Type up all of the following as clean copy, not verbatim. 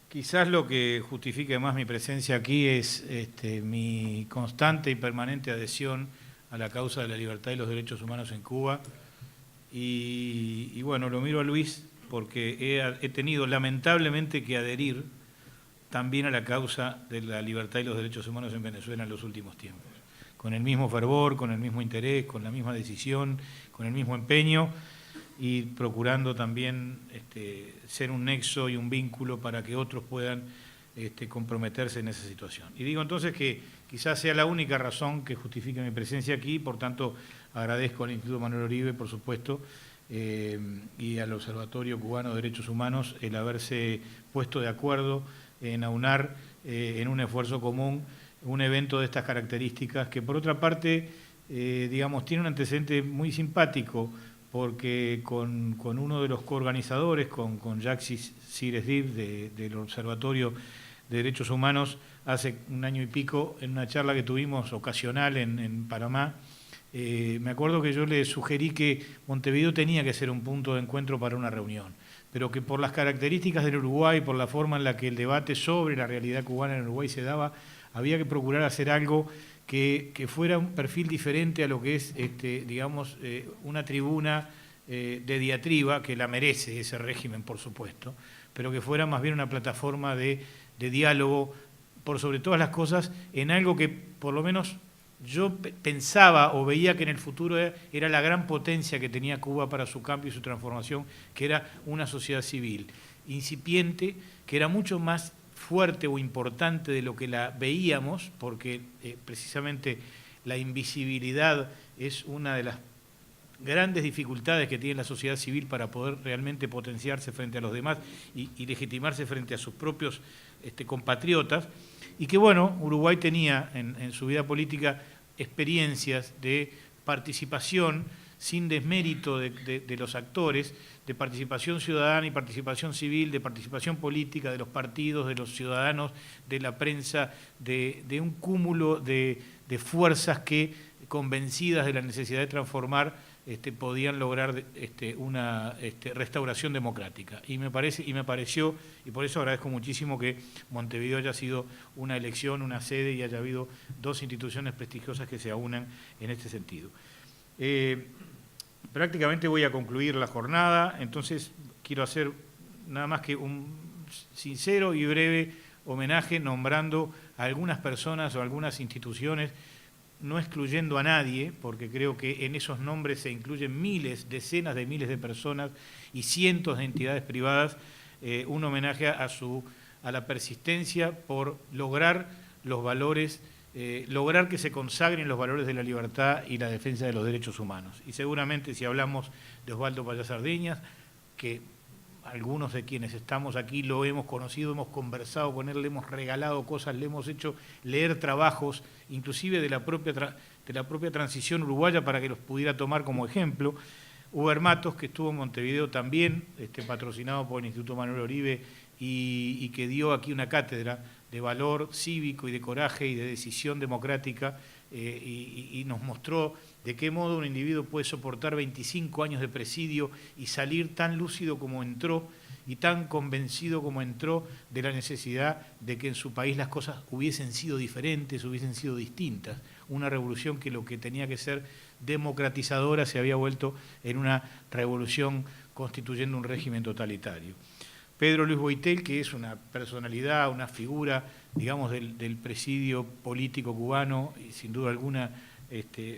Quizás lo que justifique más mi presencia aquí es mi constante y permanente adhesión a la causa de la libertad y los derechos humanos en Cuba. Y bueno, lo miro a Luis porque he tenido lamentablemente que adherir también a la causa de la libertad y los derechos humanos en Venezuela en los últimos tiempos. Con el mismo fervor, con el mismo interés, con la misma decisión, con el mismo empeño y procurando también ser un nexo y un vínculo para que otros puedan comprometerse en esa situación. Y digo entonces que quizás sea la única razón que justifique mi presencia aquí, por tanto agradezco al Instituto Manuel Oribe, por supuesto, y al Observatorio Cubano de Derechos Humanos el haberse puesto de acuerdo en aunar en un esfuerzo común un evento de estas características que por otra parte, digamos, tiene un antecedente muy simpático porque con uno de los coorganizadores, con Jaxis Siresdiv del Observatorio de Derechos Humanos, hace un año y pico, en una charla que tuvimos ocasional en Panamá, me acuerdo que yo le sugerí que Montevideo tenía que ser un punto de encuentro para una reunión, pero que por las características del Uruguay, por la forma en la que el debate sobre la realidad cubana en Uruguay se daba, había que procurar hacer algo que fuera un perfil diferente a lo que es, digamos, una tribuna de diatriba, que la merece ese régimen, por supuesto, pero que fuera más bien una plataforma de diálogo, por sobre todas las cosas, en algo que por lo menos yo pensaba o veía que en el futuro era la gran potencia que tenía Cuba para su cambio y su transformación, que era una sociedad civil incipiente, que era mucho más fuerte o importante de lo que la veíamos, porque precisamente la invisibilidad es una de las grandes dificultades que tiene la sociedad civil para poder realmente potenciarse frente a los demás y legitimarse frente a sus propios compatriotas, y que bueno, Uruguay tenía en su vida política experiencias de participación sin desmérito de los actores, de participación ciudadana y participación civil, de participación política de los partidos, de los ciudadanos, de la prensa, de un cúmulo de fuerzas que, convencidas de la necesidad de transformar, podían lograr una restauración democrática. Y me pareció, y por eso agradezco muchísimo que Montevideo haya sido una elección, una sede, y haya habido dos instituciones prestigiosas que se aunan en este sentido. Prácticamente voy a concluir la jornada, entonces quiero hacer nada más que un sincero y breve homenaje nombrando a algunas personas o algunas instituciones, no excluyendo a nadie, porque creo que en esos nombres se incluyen miles, decenas de miles de personas y cientos de entidades privadas, un homenaje a la persistencia por lograr los valores, lograr que se consagren los valores de la libertad y la defensa de los derechos humanos. Y seguramente si hablamos de Osvaldo Payá Sardiñas, que algunos de quienes estamos aquí lo hemos conocido, hemos conversado con él, le hemos regalado cosas, le hemos hecho leer trabajos, inclusive de la propia transición uruguaya, para que los pudiera tomar como ejemplo. Uber Matos, que estuvo en Montevideo también, patrocinado por el Instituto Manuel Oribe, y que dio aquí una cátedra de valor cívico y de coraje y de decisión democrática, y nos mostró de qué modo un individuo puede soportar 25 años de presidio y salir tan lúcido como entró y tan convencido como entró de la necesidad de que en su país las cosas hubiesen sido diferentes, hubiesen sido distintas. Una revolución que lo que tenía que ser democratizadora se había vuelto en una revolución constituyendo un régimen totalitario. Pedro Luis Boitel, que es una personalidad, una figura, digamos, del presidio político cubano, y sin duda alguna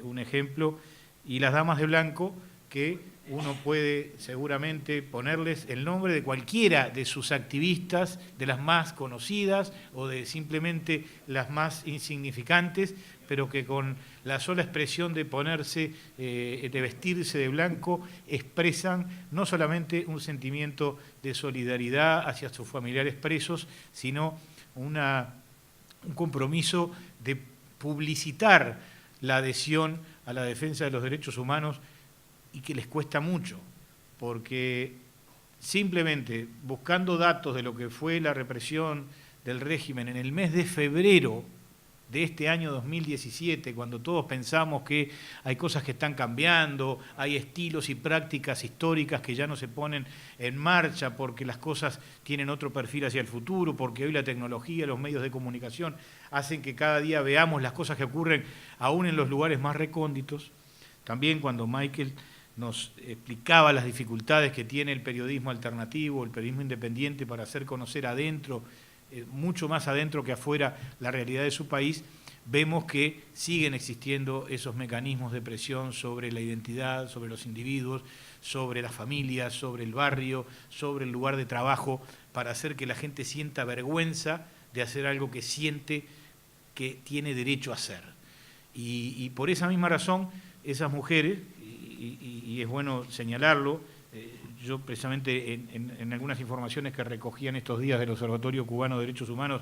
un ejemplo, y las damas de blanco, que uno puede seguramente ponerles el nombre de cualquiera de sus activistas, de las más conocidas o de simplemente las más insignificantes, pero que con la sola expresión de ponerse, de vestirse de blanco, expresan no solamente un sentimiento de solidaridad hacia sus familiares presos, sino un compromiso de publicitar la adhesión a la defensa de los derechos humanos, y que les cuesta mucho, porque simplemente buscando datos de lo que fue la represión del régimen en el mes de febrero de este año 2017, cuando todos pensamos que hay cosas que están cambiando, hay estilos y prácticas históricas que ya no se ponen en marcha porque las cosas tienen otro perfil hacia el futuro, porque hoy la tecnología, los medios de comunicación hacen que cada día veamos las cosas que ocurren aún en los lugares más recónditos. También cuando Michael nos explicaba las dificultades que tiene el periodismo alternativo, el periodismo independiente para hacer conocer adentro, mucho más adentro que afuera, la realidad de su país, vemos que siguen existiendo esos mecanismos de presión sobre la identidad, sobre los individuos, sobre las familias, sobre el barrio, sobre el lugar de trabajo, para hacer que la gente sienta vergüenza de hacer algo que siente que tiene derecho a hacer. Y por esa misma razón, esas mujeres, y es bueno señalarlo, yo precisamente en algunas informaciones que recogía en estos días del Observatorio Cubano de Derechos Humanos,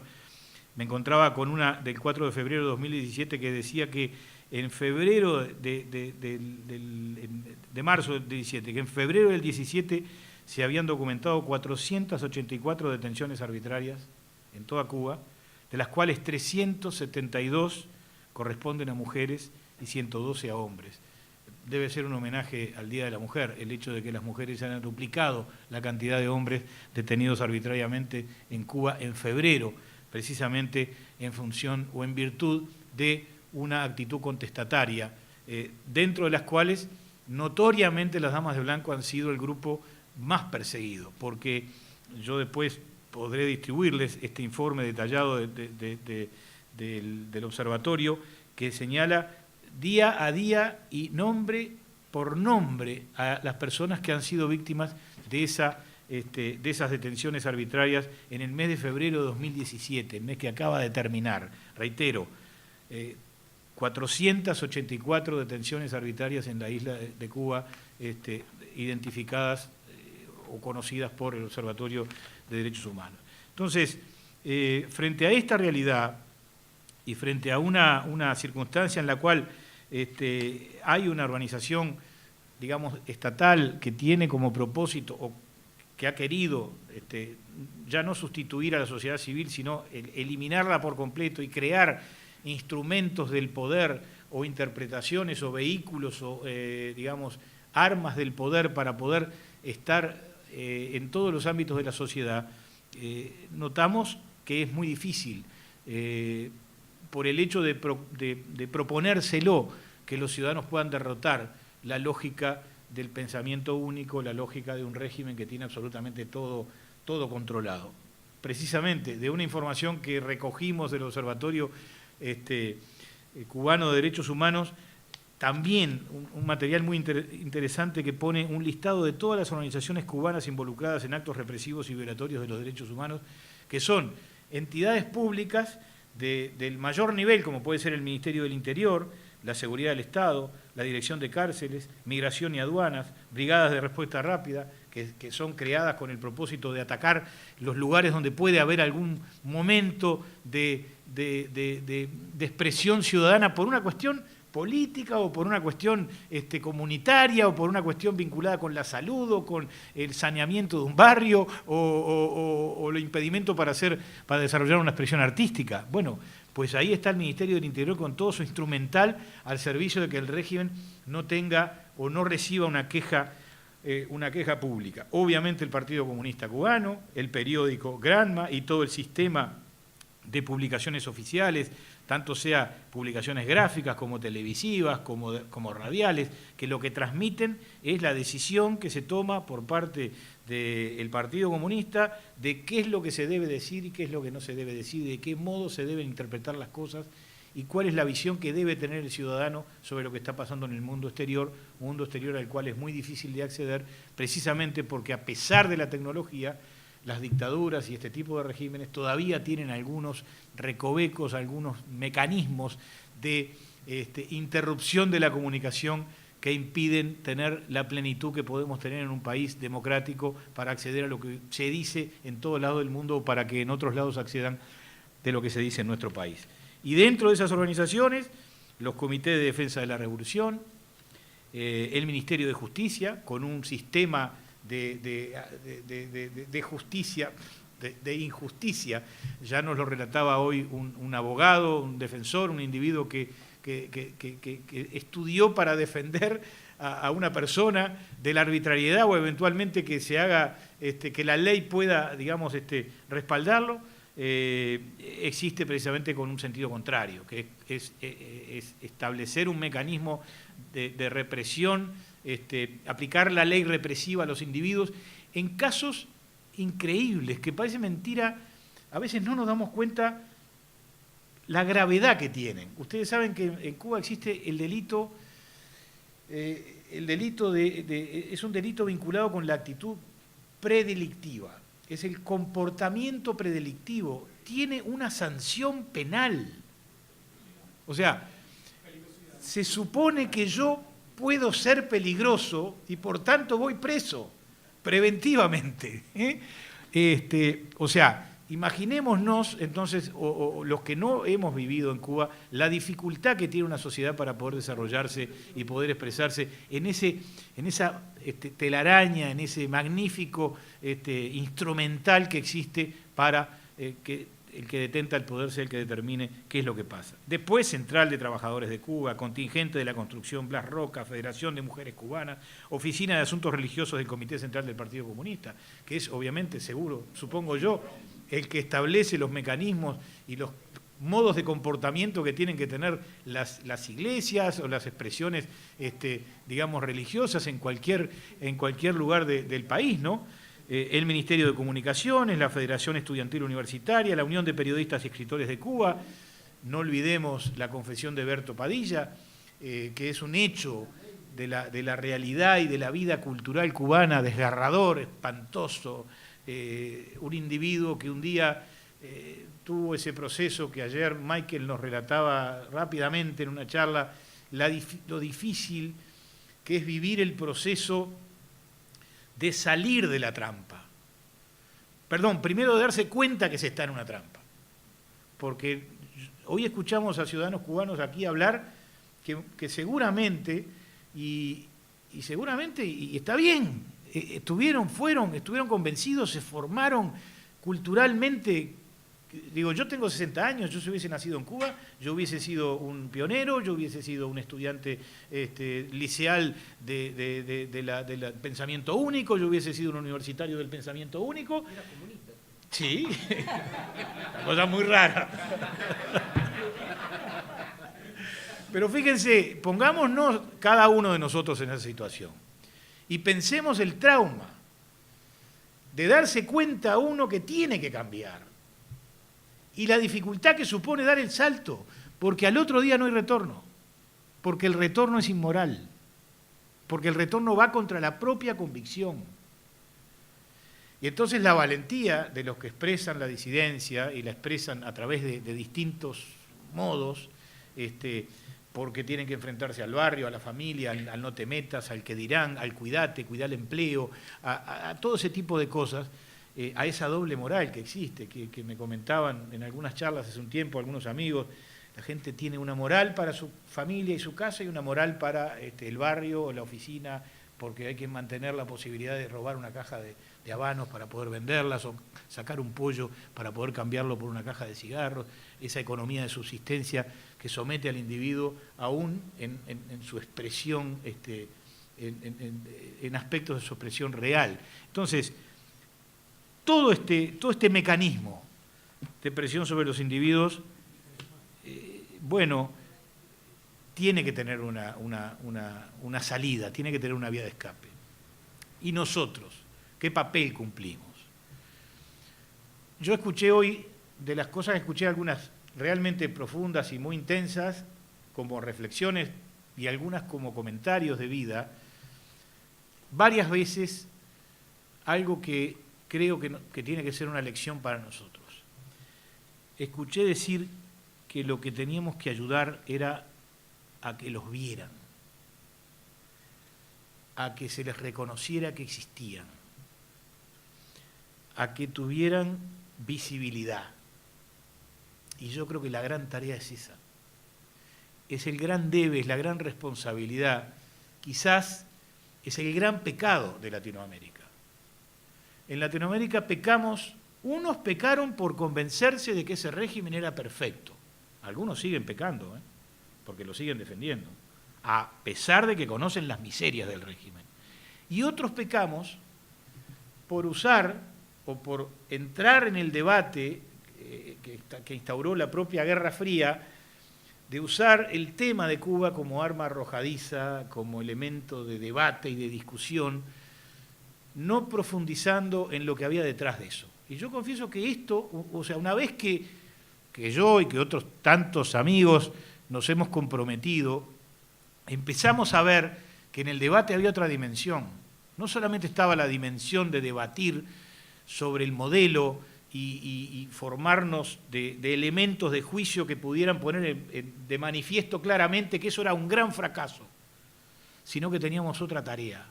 me encontraba con una del 4 de febrero de 2017 que decía que en febrero de marzo del 17, que en febrero del 17 se habían documentado 484 detenciones arbitrarias en toda Cuba, de las cuales 372 corresponden a mujeres y 112 a hombres. Debe ser un homenaje al Día de la Mujer, el hecho de que las mujeres hayan duplicado la cantidad de hombres detenidos arbitrariamente en Cuba en febrero, precisamente en función o en virtud de una actitud contestataria, dentro de las cuales notoriamente las damas de blanco han sido el grupo más perseguido, porque yo después podré distribuirles este informe detallado del observatorio que señala día a día y nombre por nombre a las personas que han sido víctimas de esas detenciones arbitrarias en el mes de febrero de 2017, el mes que acaba de terminar. Reitero, 484 detenciones arbitrarias en la isla de Cuba, identificadas o conocidas por el Observatorio de Derechos Humanos. Entonces, frente a esta realidad y frente a una circunstancia en la cual hay una organización, digamos, estatal que tiene como propósito o que ha querido ya no sustituir a la sociedad civil, sino eliminarla por completo y crear instrumentos del poder o interpretaciones o vehículos o, digamos, armas del poder para poder estar en todos los ámbitos de la sociedad, notamos que es muy difícil por el hecho de proponérselo, que los ciudadanos puedan derrotar la lógica del pensamiento único, la lógica de un régimen que tiene absolutamente todo controlado. Precisamente de una información que recogimos del Observatorio Cubano de Derechos Humanos, también un material muy interesante que pone un listado de todas las organizaciones cubanas involucradas en actos represivos y violatorios de los derechos humanos, que son entidades públicas del mayor nivel, como puede ser el Ministerio del Interior, la Seguridad del Estado, la Dirección de Cárceles, Migración y Aduanas, brigadas de respuesta rápida, que son creadas con el propósito de atacar los lugares donde puede haber algún momento de expresión ciudadana por una cuestión política o por una cuestión comunitaria o por una cuestión vinculada con la salud o con el saneamiento de un barrio o el impedimento para desarrollar una expresión artística. Bueno, pues ahí está el Ministerio del Interior con todo su instrumental al servicio de que el régimen no tenga o no reciba una queja pública. Obviamente el Partido Comunista Cubano, el periódico Granma y todo el sistema de publicaciones oficiales, tanto sea publicaciones gráficas como televisivas, como radiales, que lo que transmiten es la decisión que se toma por parte del Partido Comunista de qué es lo que se debe decir y qué es lo que no se debe decir, de qué modo se deben interpretar las cosas y cuál es la visión que debe tener el ciudadano sobre lo que está pasando en el mundo exterior, un mundo exterior al cual es muy difícil de acceder, precisamente porque a pesar de la tecnología, las dictaduras y este tipo de regímenes todavía tienen algunos recovecos, algunos mecanismos de interrupción de la comunicación que impiden tener la plenitud que podemos tener en un país democrático para acceder a lo que se dice en todo lado del mundo o para que en otros lados accedan de lo que se dice en nuestro país. Y dentro de esas organizaciones, los comités de defensa de la revolución, el Ministerio de Justicia, con un sistema de justicia de injusticia. Ya nos lo relataba hoy un abogado, un defensor, un individuo que estudió para defender a una persona de la arbitrariedad o eventualmente que se haga, que la ley pueda, digamos, respaldarlo, existe precisamente con un sentido contrario, que es establecer un mecanismo de represión, aplicar la ley represiva a los individuos en casos increíbles, que parece mentira, a veces no nos damos cuenta la gravedad que tienen. Ustedes saben que en Cuba existe el delito es un delito vinculado con la actitud predelictiva, es el comportamiento predelictivo, tiene una sanción penal. O sea, se supone que yo puedo ser peligroso y por tanto voy preso preventivamente. O sea, imaginémonos entonces, o los que no hemos vivido en Cuba, la dificultad que tiene una sociedad para poder desarrollarse y poder expresarse en esa telaraña, en ese magnífico instrumental que existe para que el que detenta el poder sea el que determine qué es lo que pasa. Después, Central de Trabajadores de Cuba, Contingente de la Construcción Blas Roca, Federación de Mujeres Cubanas, Oficina de Asuntos Religiosos del Comité Central del Partido Comunista, que es obviamente, seguro, supongo yo, el que establece los mecanismos y los modos de comportamiento que tienen que tener las iglesias o las expresiones, digamos, religiosas en cualquier lugar del país, ¿no? El Ministerio de Comunicaciones, la Federación Estudiantil Universitaria, la Unión de Periodistas y Escritores de Cuba, no olvidemos la confesión de Berto Padilla, que es un hecho de la realidad y de la vida cultural cubana, desgarrador, espantoso, un individuo que un día tuvo ese proceso que ayer Michael nos relataba rápidamente en una charla, lo difícil que es vivir el proceso de salir de la trampa. Perdón, primero de darse cuenta que se está en una trampa. Porque hoy escuchamos a ciudadanos cubanos aquí hablar que seguramente, y está bien, estuvieron convencidos, se formaron culturalmente. Digo, yo tengo 60 años, yo si hubiese nacido en Cuba, yo hubiese sido un pionero, yo hubiese sido un estudiante liceal del pensamiento único, yo hubiese sido un universitario del pensamiento único. ¿Era comunista? Sí, una cosa muy rara. Pero fíjense, pongámonos cada uno de nosotros en esa situación y pensemos el trauma de darse cuenta a uno que tiene que cambiar. Y la dificultad que supone dar el salto, porque al otro día no hay retorno, porque el retorno es inmoral, porque el retorno va contra la propia convicción. Y entonces la valentía de los que expresan la disidencia y la expresan a través de distintos modos, porque tienen que enfrentarse al barrio, a la familia, al no te metas, al que dirán, al cuidate, cuidar el empleo, a todo ese tipo de cosas, a esa doble moral que existe, que me comentaban en algunas charlas hace un tiempo algunos amigos. La gente tiene una moral para su familia y su casa y una moral para el barrio o la oficina, porque hay que mantener la posibilidad de robar una caja de habanos para poder venderlas o sacar un pollo para poder cambiarlo por una caja de cigarros, esa economía de subsistencia que somete al individuo aún en su expresión, en aspectos de su expresión real. Entonces, todo este mecanismo de presión sobre los individuos, tiene que tener una salida, tiene que tener una vía de escape. ¿Y nosotros qué papel cumplimos? Yo escuché hoy, de las cosas que escuché, algunas realmente profundas y muy intensas, como reflexiones y algunas como comentarios de vida, varias veces algo que creo que tiene que ser una lección para nosotros. Escuché decir que lo que teníamos que ayudar era a que los vieran, a que se les reconociera que existían, a que tuvieran visibilidad. Y yo creo que la gran tarea es esa. Es el gran debe, es la gran responsabilidad, quizás es el gran pecado de Latinoamérica. En Latinoamérica pecamos Unos pecaron por convencerse de que ese régimen era perfecto. Algunos siguen pecando, porque lo siguen defendiendo, a pesar de que conocen las miserias del régimen. Y otros pecamos por usar o por entrar en el debate que instauró la propia Guerra Fría, de usar el tema de Cuba como arma arrojadiza, como elemento de debate y de discusión, no profundizando en lo que había detrás de eso. Y yo confieso que esto, o sea, una vez que yo y que otros tantos amigos nos hemos comprometido, empezamos a ver que en el debate había otra dimensión. No solamente estaba la dimensión de debatir sobre el modelo y formarnos de elementos de juicio que pudieran poner de manifiesto claramente que eso era un gran fracaso, sino que teníamos otra tarea.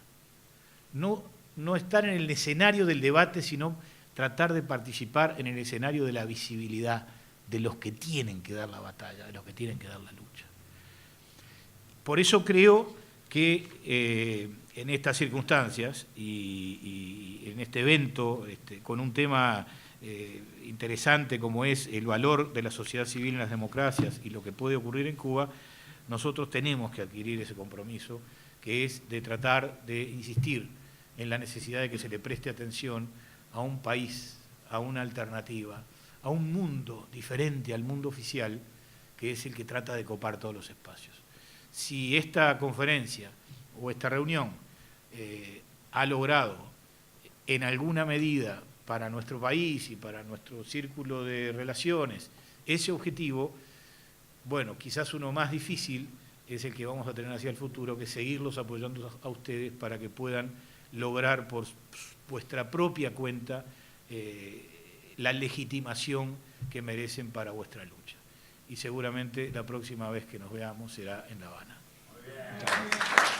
No estar en el escenario del debate, sino tratar de participar en el escenario de la visibilidad de los que tienen que dar la batalla, de los que tienen que dar la lucha. Por eso creo que en estas circunstancias y en este evento, con un tema interesante como es el valor de la sociedad civil en las democracias y lo que puede ocurrir en Cuba, nosotros tenemos que adquirir ese compromiso, que es de tratar de insistir en la necesidad de que se le preste atención a un país, a una alternativa, a un mundo diferente al mundo oficial, que es el que trata de copar todos los espacios. Si esta conferencia o esta reunión ha logrado en alguna medida para nuestro país y para nuestro círculo de relaciones ese objetivo, bueno, quizás uno más difícil es el que vamos a tener hacia el futuro, que es seguirlos apoyando a ustedes para que puedan lograr por vuestra propia cuenta la legitimación que merecen para vuestra lucha. Y seguramente la próxima vez que nos veamos será en La Habana. Muchas gracias.